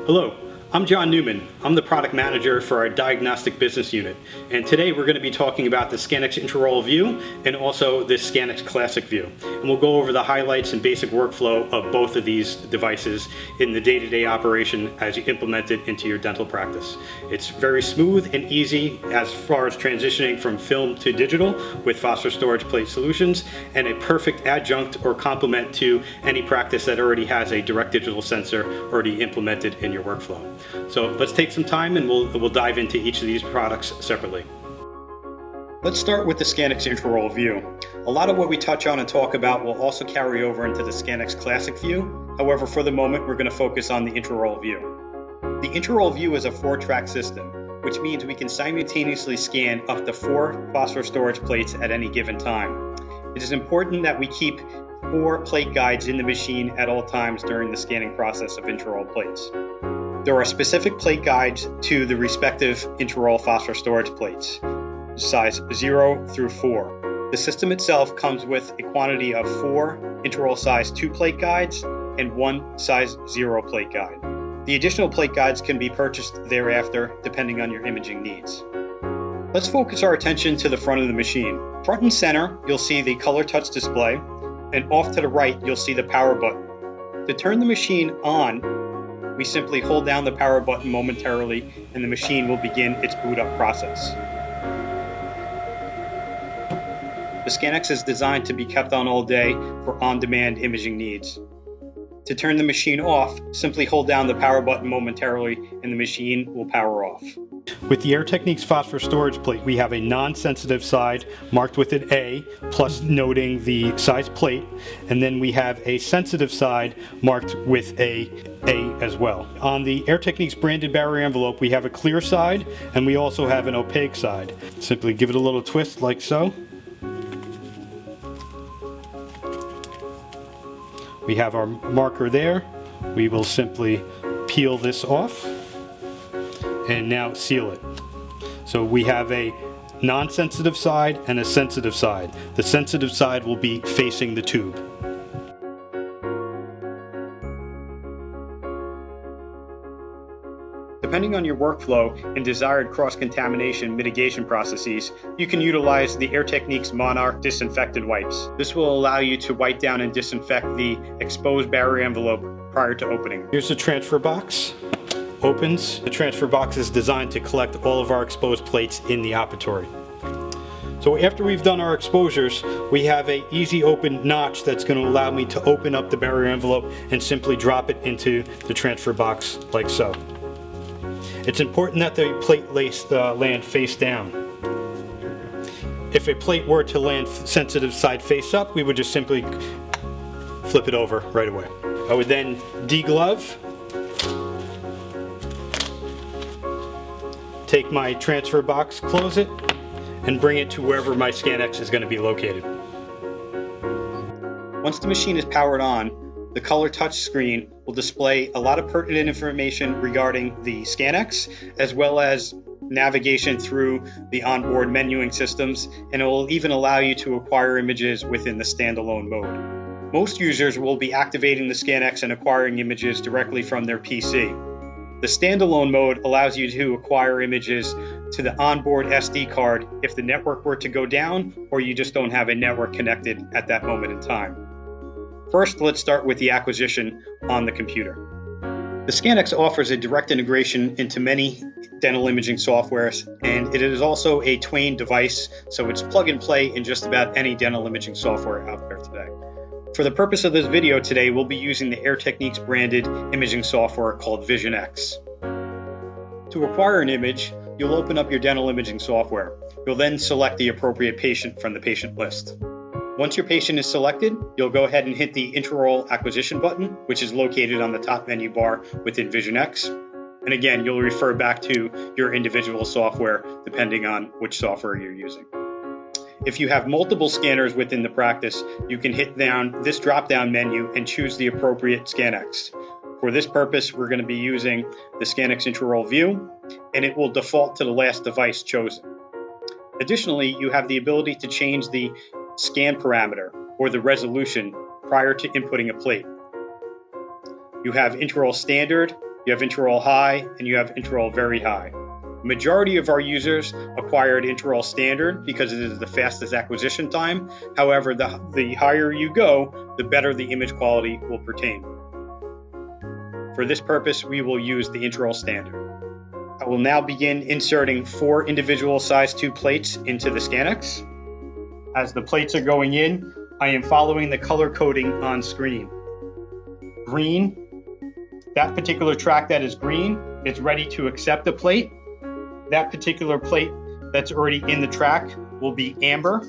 Hello, I'm John Newman. I'm the product manager for our diagnostic business unit. And today we're going to be talking about the ScanX Intraoral view and also this ScanX Classic view. And we'll go over the highlights and basic workflow of both of these devices in the day-to-day operation as you implement it into your dental practice. It's very smooth and easy as far as transitioning from film to digital with phosphor storage plate solutions, and a perfect adjunct or complement to any practice that already has a direct digital sensor already implemented in your workflow. So let's take some time and we'll dive into each of these products separately. Let's start with the ScanX Intraoral view. A lot of what we touch on and talk about will also carry over into the ScanX Classic view. However, for the moment, we're going to focus on the Intraoral view. The Intraoral view is a 4-track system, which means we can simultaneously scan up to 4 phosphor storage plates at any given time. It is important that we keep 4 plate guides in the machine at all times during the scanning process of intraoral plates. There are specific plate guides to the respective intraoral phosphor storage plates, size 0 through 4. The system itself comes with a quantity of 4 intraoral size 2 plate guides and 1 size 0 plate guide. The additional plate guides can be purchased thereafter depending on your imaging needs. Let's focus our attention to the front of the machine. Front and center, you'll see the color touch display, and off to the right, you'll see the power button. To turn the machine on, we simply hold down the power button momentarily and the machine will begin its boot up process. The ScanX is designed to be kept on all day for on-demand imaging needs. To turn the machine off, simply hold down the power button momentarily and the machine will power off. With the Air Techniques phosphor storage plate, we have a non-sensitive side marked with an A, plus noting the size plate, and then we have a sensitive side marked with a as well. On the Air Techniques branded barrier envelope, we have a clear side, and we also have an opaque side. Simply give it a little twist like so. We have our marker there. We will simply peel this off and now seal it. So we have a non-sensitive side and a sensitive side. The sensitive side will be facing the tube. Depending on your workflow and desired cross-contamination mitigation processes, you can utilize the Air Techniques Monarch disinfectant wipes. This will allow you to wipe down and disinfect the exposed barrier envelope prior to opening. Here's the transfer box. Opens. The transfer box is designed to collect all of our exposed plates in the operatory. So after we've done our exposures, we have an easy open notch that's going to allow me to open up the barrier envelope and simply drop it into the transfer box like so. It's important that the plate land face down. If a plate were to land sensitive side face up, we would just simply flip it over right away. I would then deglove, take my transfer box, close it, and bring it to wherever my ScanX is going to be located. Once the machine is powered on, the color touch screen will display a lot of pertinent information regarding the ScanX, as well as navigation through the onboard menuing systems, and it will even allow you to acquire images within the standalone mode. Most users will be activating the ScanX and acquiring images directly from their PC. The standalone mode allows you to acquire images to the onboard SD card if the network were to go down or you just don't have a network connected at that moment in time. First, let's start with the acquisition on the computer. The ScanX offers a direct integration into many dental imaging softwares, and it is also a Twain device, so it's plug and play in just about any dental imaging software out there today. For the purpose of this video today, we'll be using the Air Techniques branded imaging software called VisionX. To acquire an image, you'll open up your dental imaging software. You'll then select the appropriate patient from the patient list. Once your patient is selected, you'll go ahead and hit the Intraoral acquisition button, which is located on the top menu bar within VisionX. And again, you'll refer back to your individual software depending on which software you're using. If you have multiple scanners within the practice, you can hit down this drop-down menu and choose the appropriate ScanX. For this purpose, we're going to be using the ScanX Intraoral view, and it will default to the last device chosen. Additionally, you have the ability to change the scan parameter or the resolution prior to inputting a plate. You have Intraoral Standard, you have Intraoral high, and you have Intraoral very high. The majority of our users acquired Intraoral standard because it is the fastest acquisition time. However, the higher you go, the better the image quality will pertain. For this purpose, we will use the Intraoral standard. I will now begin inserting 4 individual size 2 plates into the ScanX. As the plates are going in, I am following the color coding on screen. Green, that particular track that is green is ready to accept the plate. That particular plate that's already in the track will be amber.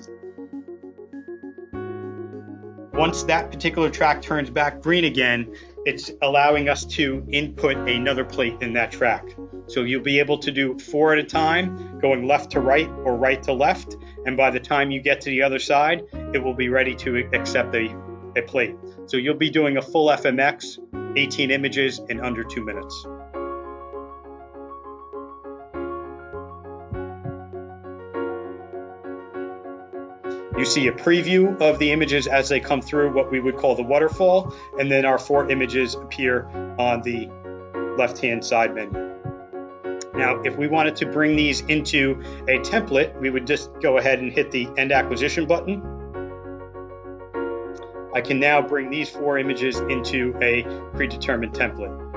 Once that particular track turns back green again, it's allowing us to input another plate in that track. So you'll be able to do 4 at a time, going left to right or right to left. And by the time you get to the other side, it will be ready to accept a plate. So you'll be doing a full FMX, 18 images in under 2 minutes. You see a preview of the images as they come through what we would call the waterfall, and then our 4 images appear on the left-hand side menu. Now, if we wanted to bring these into a template, we would just go ahead and hit the End Acquisition button. I can now bring these 4 images into a predetermined template.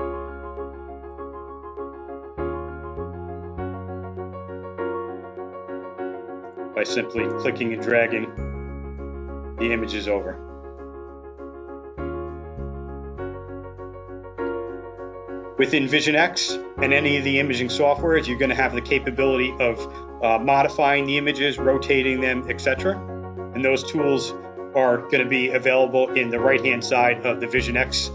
By simply clicking and dragging the images over. Within VisionX and any of the imaging softwares, you're going to have the capability of modifying the images, rotating them, etc. And those tools are going to be available in the right-hand side of the VisionX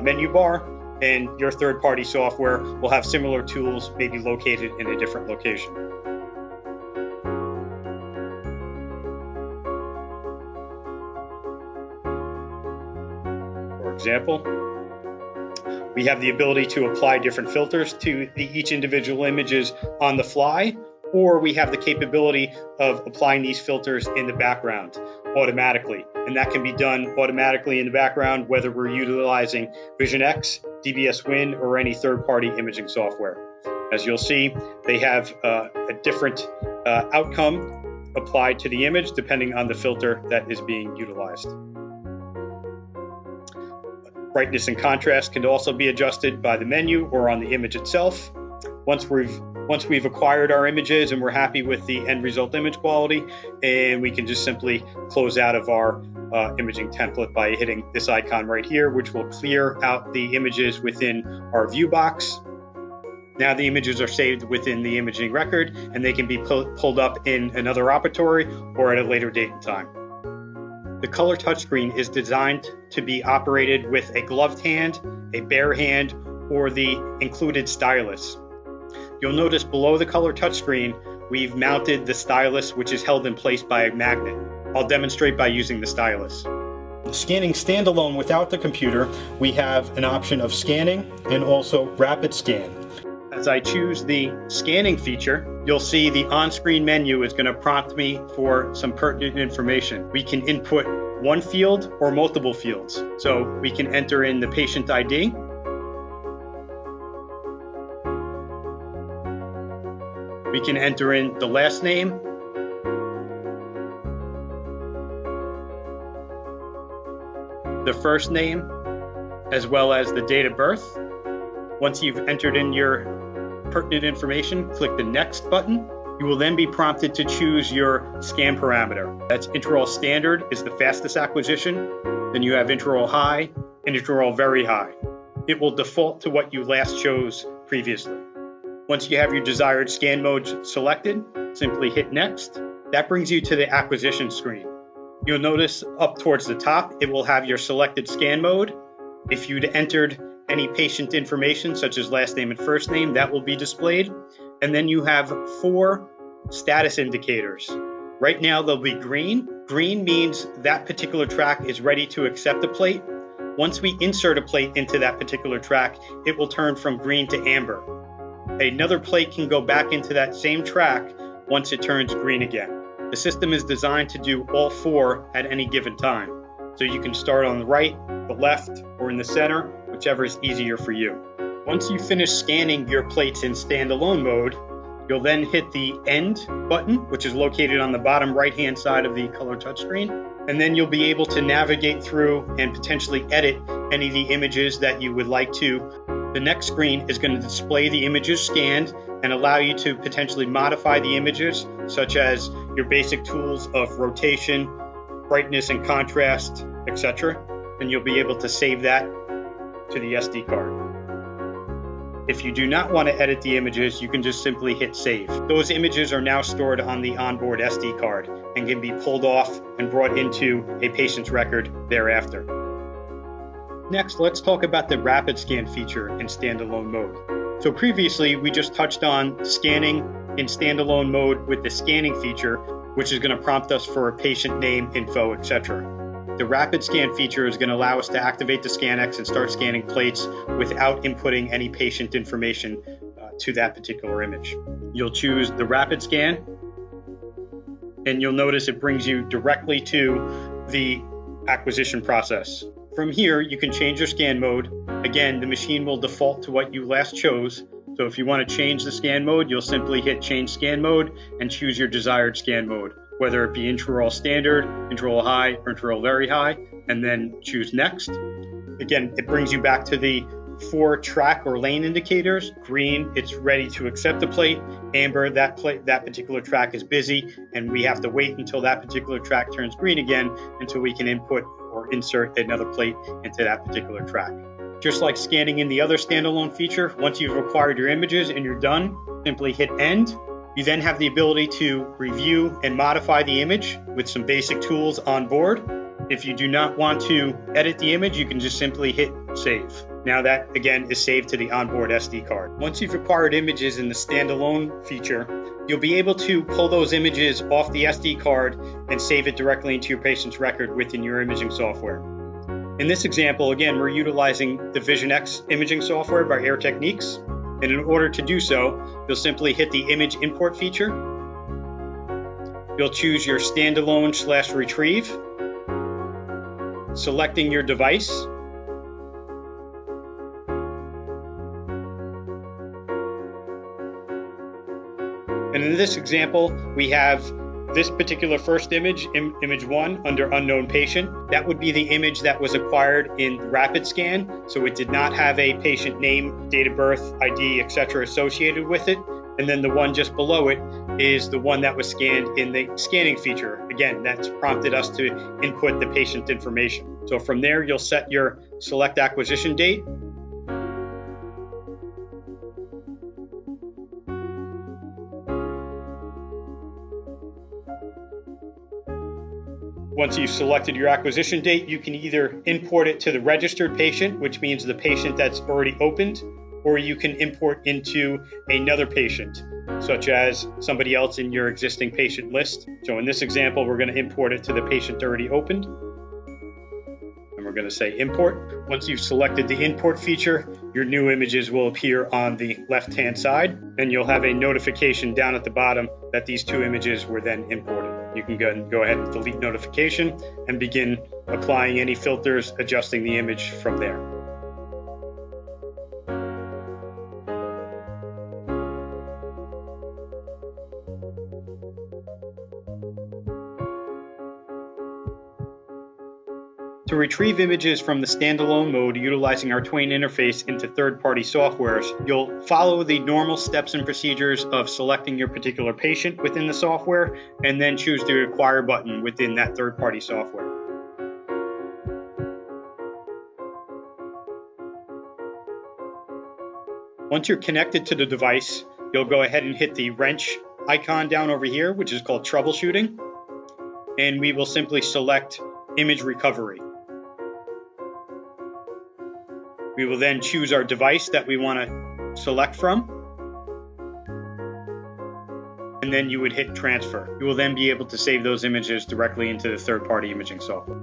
menu bar, and your third-party software will have similar tools, maybe located in a different location. For example, we have the ability to apply different filters to each individual images on the fly, or we have the capability of applying these filters in the background automatically. And that can be done automatically in the background, whether we're utilizing VisionX, DBS Win, or any third-party imaging software. As you'll see, they have a different outcome applied to the image depending on the filter that is being utilized. Brightness and contrast can also be adjusted by the menu or on the image itself. Once we've acquired our images and we're happy with the end result image quality, and we can just simply close out of our imaging template by hitting this icon right here, which will clear out the images within our view box. Now the images are saved within the imaging record, and they can be pulled up in another operatory or at a later date and time. The color touchscreen is designed to be operated with a gloved hand, a bare hand, or the included stylus. You'll notice below the color touchscreen, we've mounted the stylus, which is held in place by a magnet. I'll demonstrate by using the stylus. Scanning standalone without the computer, we have an option of scanning and also rapid scan. As I choose the scanning feature, you'll see the on-screen menu is going to prompt me for some pertinent information. We can input one field or multiple fields. So we can enter in the patient ID. We can enter in the last name, the first name, as well as the date of birth. Once you've entered in your pertinent information, click the Next button. You will then be prompted to choose your scan parameter. That's Intraoral Standard is the fastest acquisition. Then you have Intraoral High and Intraoral Very High. It will default to what you last chose previously. Once you have your desired scan mode selected, simply hit Next. That brings you to the acquisition screen. You'll notice up towards the top, it will have your selected scan mode. If you'd entered any patient information such as last name and first name, that will be displayed. And then you have 4 status indicators. Right now they'll be green. Green means that particular track is ready to accept a plate. Once we insert a plate into that particular track, it will turn from green to amber. Another plate can go back into that same track once it turns green again. The system is designed to do all 4 at any given time. So you can start on the right, the left, or in the center, whichever is easier for you. Once you finish scanning your plates in standalone mode, you'll then hit the End button, which is located on the bottom right-hand side of the color touchscreen, and then you'll be able to navigate through and potentially edit any of the images that you would like to. The next screen is going to display the images scanned and allow you to potentially modify the images, such as your basic tools of rotation, brightness and contrast, etc. And you'll be able to save that to the SD card. If you do not want to edit the images, you can just simply hit save. Those images are now stored on the onboard SD card and can be pulled off and brought into a patient's record thereafter. Next, let's talk about the rapid scan feature in standalone mode. So previously, we just touched on scanning in standalone mode with the scanning feature, which is going to prompt us for a patient name, info, etc. The rapid scan feature is going to allow us to activate the ScanX and start scanning plates without inputting any patient information to that particular image. You'll choose the rapid scan, and you'll notice it brings you directly to the acquisition process. From here, you can change your scan mode. Again, the machine will default to what you last chose. So if you want to change the scan mode, you'll simply hit change scan mode and choose your desired scan mode, whether it be Intraoral standard, Intraoral high, or Intraoral very high, and then choose next. Again, it brings you back to the 4 track or lane indicators. Green, it's ready to accept the plate. Amber, that particular track is busy, and we have to wait until that particular track turns green again until we can input or insert another plate into that particular track. Just like scanning in the other standalone feature, once you've acquired your images and you're done, simply hit end. You then have the ability to review and modify the image with some basic tools on board. If you do not want to edit the image, you can just simply hit save. Now that, again, is saved to the onboard SD card. Once you've acquired images in the standalone feature, you'll be able to pull those images off the SD card and save it directly into your patient's record within your imaging software. In this example, again, we're utilizing the Vision X imaging software by Air Techniques. And in order to do so, you'll simply hit the image import feature. You'll choose your standalone/retrieve, selecting your device. And in this example, we have this particular first image, image 1, under unknown patient. That would be the image that was acquired in rapid scan, so it did not have a patient name, date of birth, ID, etc. associated with it. And then the one just below it is the one that was scanned in the scanning feature. Again, that's prompted us to input the patient information. So from there, you'll set your select acquisition date. Once you've selected your acquisition date, you can either import it to the registered patient, which means the patient that's already opened, or you can import into another patient, such as somebody else in your existing patient list. So in this example, we're going to import it to the patient already opened. And we're going to say import. Once you've selected the import feature, your new images will appear on the left-hand side, and you'll have a notification down at the bottom that these 2 images were then imported. You can go ahead and delete notification and begin applying any filters, adjusting the image from there. To retrieve images from the standalone mode utilizing our Twain interface into third-party softwares, you'll follow the normal steps and procedures of selecting your particular patient within the software and then choose the Acquire button within that third-party software. Once you're connected to the device, you'll go ahead and hit the wrench icon down over here, which is called Troubleshooting, and we will simply select Image Recovery. We will then choose our device that we want to select from, and then you would hit transfer. You will then be able to save those images directly into the third-party imaging software.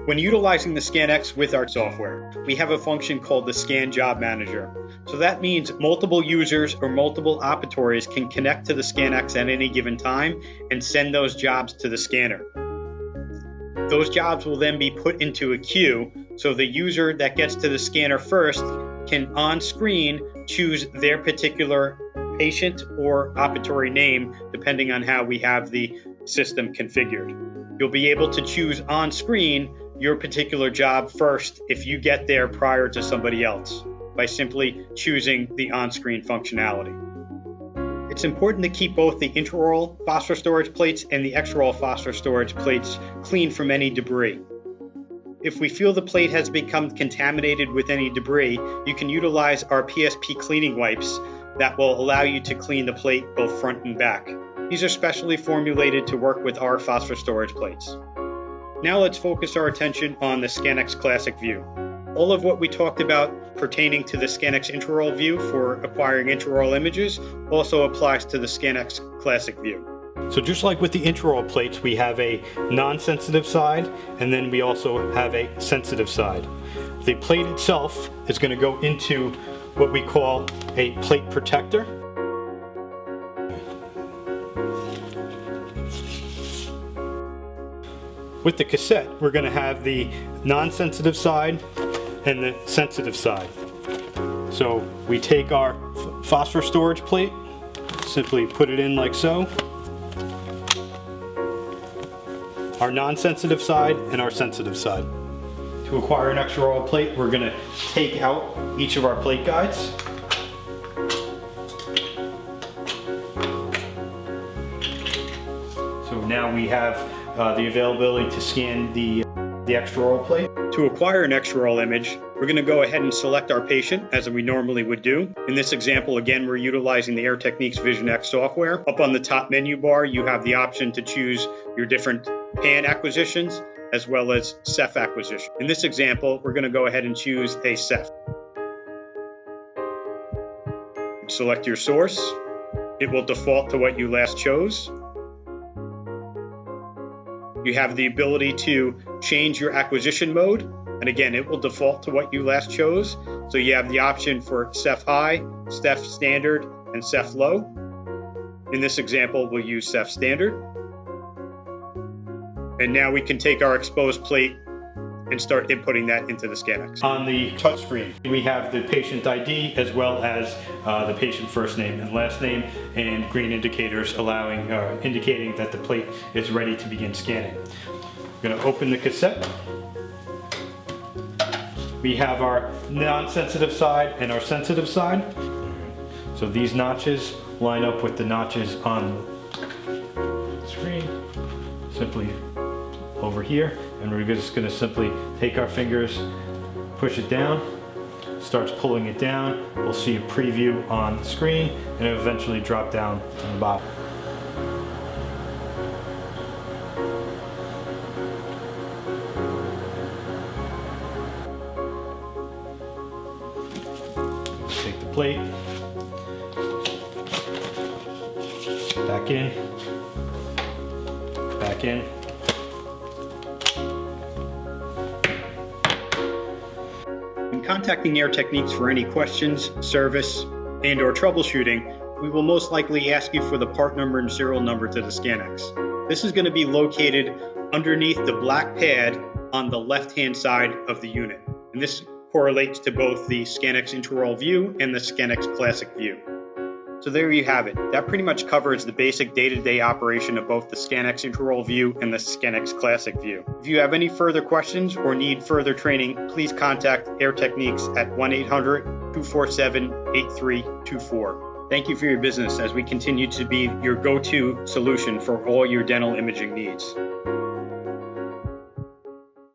When utilizing the ScanX with our software, we have a function called the Scan Job Manager. So that means multiple users or multiple operatories can connect to the ScanX at any given time and send those jobs to the scanner. Those jobs will then be put into a queue, so the user that gets to the scanner first can on screen choose their particular patient or operatory name depending on how we have the system configured. You'll be able to choose on screen your particular job first if you get there prior to somebody else by simply choosing the on-screen functionality. It's important to keep both the intraoral phosphor storage plates and the extraoral phosphor storage plates clean from any debris. If we feel the plate has become contaminated with any debris, you can utilize our PSP cleaning wipes that will allow you to clean the plate both front and back. These are specially formulated to work with our phosphor storage plates. Now let's focus our attention on the ScanX Classic view. All of what we talked about pertaining to the ScanX Intraoral view for acquiring intraoral images also applies to the ScanX Classic view. So just like with the intraoral plates, we have a non-sensitive side, and then we also have a sensitive side. The plate itself is going to go into what we call a plate protector. With the cassette, we're going to have the non-sensitive side and the sensitive side. So we take our phosphor storage plate, simply put it in like so. Our non-sensitive side and our sensitive side. To acquire an extraoral plate, we're going to take out each of our plate guides. So now we have the availability to scan the extraoral plate. To acquire an extraoral image, we're going to go ahead and select our patient as we normally would do. In this example, again, we're utilizing the Air Techniques Vision X software. Up on the top menu bar, you have the option to choose your different PAN acquisitions as well as Ceph acquisition. In this example, we're going to go ahead and choose a Ceph. Select your source. It will default to what you last chose. You have the ability to change your acquisition mode, and again, it will default to what you last chose. So you have the option for Ceph High, Ceph Standard, and Ceph Low. In this example, we'll use Ceph Standard. And now we can take our exposed plate and start inputting that into the ScanX. On the touchscreen, we have the patient ID as well as the patient first name and last name, and green indicators indicating that the plate is ready to begin scanning. I'm going to open the cassette. We have our non-sensitive side and our sensitive side. So these notches line up with the notches on the screen. Simply over here, and we're just going to simply take our fingers, push it down, starts pulling it down. We'll see a preview on the screen, and it'll eventually drop down on the bottom. Take the plate, back in, back in. Contacting Air Techniques for any questions, service, and/or troubleshooting, we will most likely ask you for the part number and serial number to the ScanX. This is going to be located underneath the black pad on the left-hand side of the unit, and this correlates to both the ScanX Intraoral view and the ScanX Classic view. So there you have it. That pretty much covers the basic day-to-day operation of both the ScanX Intraoral view and the ScanX Classic view. If you have any further questions or need further training, please contact Air Techniques at 1-800-247-8324. Thank you for your business as we continue to be your go-to solution for all your dental imaging needs.